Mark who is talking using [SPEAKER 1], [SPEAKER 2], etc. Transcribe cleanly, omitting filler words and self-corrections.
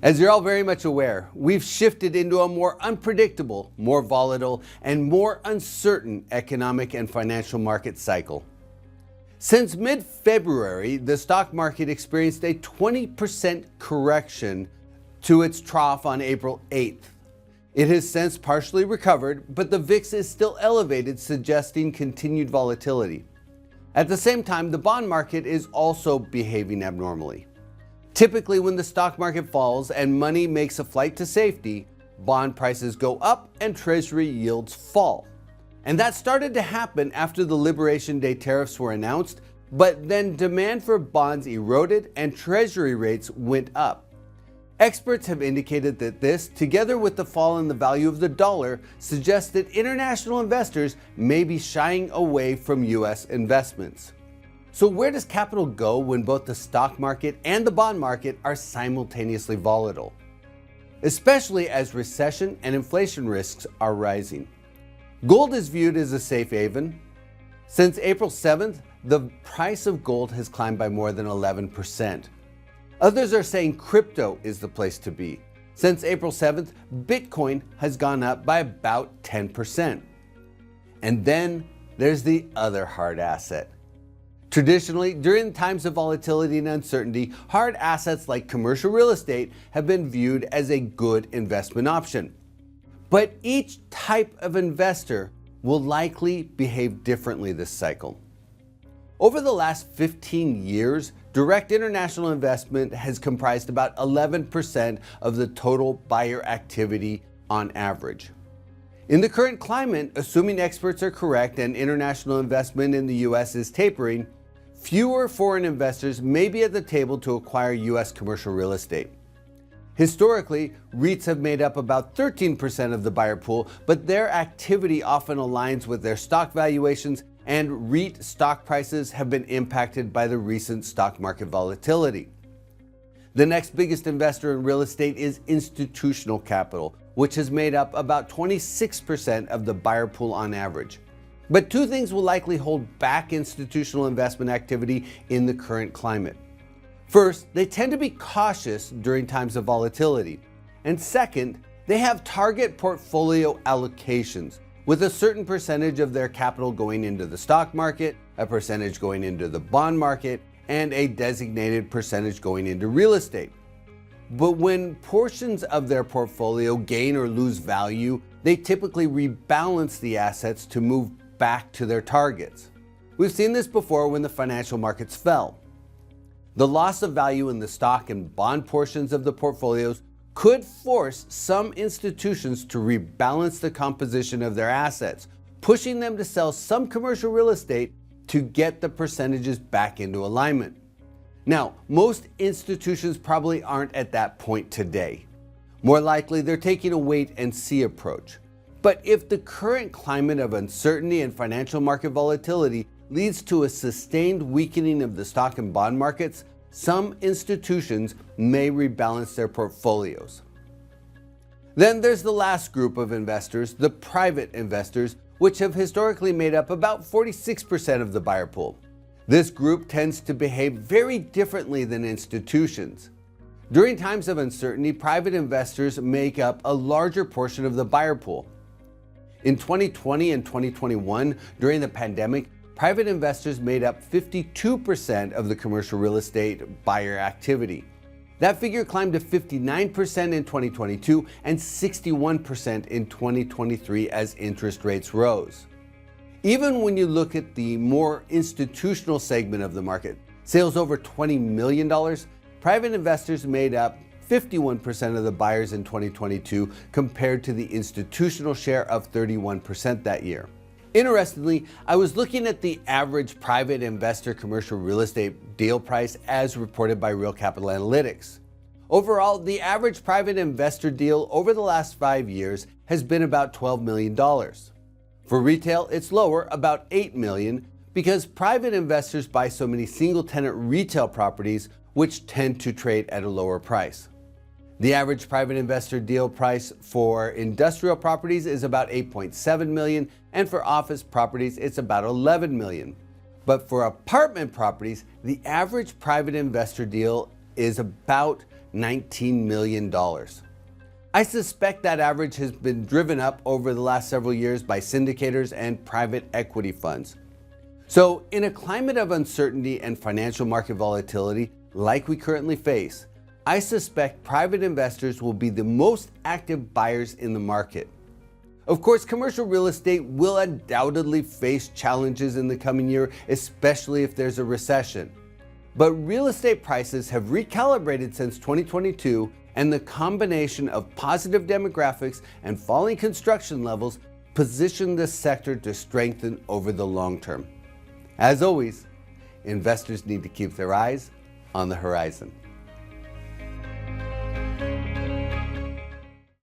[SPEAKER 1] As you're all very much aware, we've shifted into a more unpredictable, more volatile, and more uncertain economic and financial market cycle. Since mid-February, the stock market experienced a 20% correction to its trough on April 8th. It has since partially recovered, but the VIX is still elevated, suggesting continued volatility. At the same time, the bond market is also behaving abnormally. Typically, when the stock market falls and money makes a flight to safety, bond prices go up and Treasury yields fall. And that started to happen after the Liberation Day tariffs were announced, but then demand for bonds eroded and Treasury rates went up. Experts have indicated that this, together with the fall in the value of the dollar, suggests that international investors may be shying away from U.S. investments. So where does capital go when both the stock market and the bond market are simultaneously volatile? Especially as recession and inflation risks are rising. Gold is viewed as a safe haven. Since April 7th, the price of gold has climbed by more than 11%. Others are saying crypto is the place to be. Since April 7th, Bitcoin has gone up by about 10%. And then there's the other hard asset. Traditionally, during times of volatility and uncertainty, hard assets like commercial real estate have been viewed as a good investment option. But each type of investor will likely behave differently this cycle. Over the last 15 years, direct international investment has comprised about 11% of the total buyer activity on average. In the current climate, assuming experts are correct and international investment in the U.S. is tapering, fewer foreign investors may be at the table to acquire U.S. commercial real estate. Historically, REITs have made up about 13% of the buyer pool, but their activity often aligns with their stock valuations, and REIT stock prices have been impacted by the recent stock market volatility. The next biggest investor in real estate is institutional capital, which has made up about 26% of the buyer pool on average. But two things will likely hold back institutional investment activity in the current climate. First, they tend to be cautious during times of volatility. And second, they have target portfolio allocations, with a certain percentage of their capital going into the stock market, a percentage going into the bond market, and a designated percentage going into real estate. But when portions of their portfolio gain or lose value, they typically rebalance the assets to move back to their targets. We've seen this before when the financial markets fell. The loss of value in the stock and bond portions of the portfolios could force some institutions to rebalance the composition of their assets, pushing them to sell some commercial real estate to get the percentages back into alignment. Now, most institutions probably aren't at that point today. More likely, they're taking a wait and see approach. But if the current climate of uncertainty and financial market volatility leads to a sustained weakening of the stock and bond markets, some institutions may rebalance their portfolios. Then there's the last group of investors, the private investors, which have historically made up about 46% of the buyer pool. This group tends to behave very differently than institutions. During times of uncertainty, private investors make up a larger portion of the buyer pool. In 2020 and 2021, during the pandemic, private investors made up 52% of the commercial real estate buyer activity. That figure climbed to 59% in 2022 and 61% in 2023 as interest rates rose. Even when you look at the more institutional segment of the market, sales over $20 million, private investors made up 51% of the buyers in 2022 compared to the institutional share of 31% that year. Interestingly, I was looking at the average private investor commercial real estate deal price as reported by Real Capital Analytics. Overall, the average private investor deal over the last 5 years has been about $12 million. For retail, it's lower, about $8 million, because private investors buy so many single-tenant retail properties which tend to trade at a lower price. The average private investor deal price for industrial properties is about $8.7 million, and for office properties, it's about $11 million. But for apartment properties, the average private investor deal is about $19 million. I suspect that average has been driven up over the last several years by syndicators and private equity funds. So in a climate of uncertainty and financial market volatility like we currently face, I suspect private investors will be the most active buyers in the market. Of course, commercial real estate will undoubtedly face challenges in the coming year, especially if there's a recession. But real estate prices have recalibrated since 2022, and the combination of positive demographics and falling construction levels position this sector to strengthen over the long term. As always, investors need to keep their eyes on the horizon.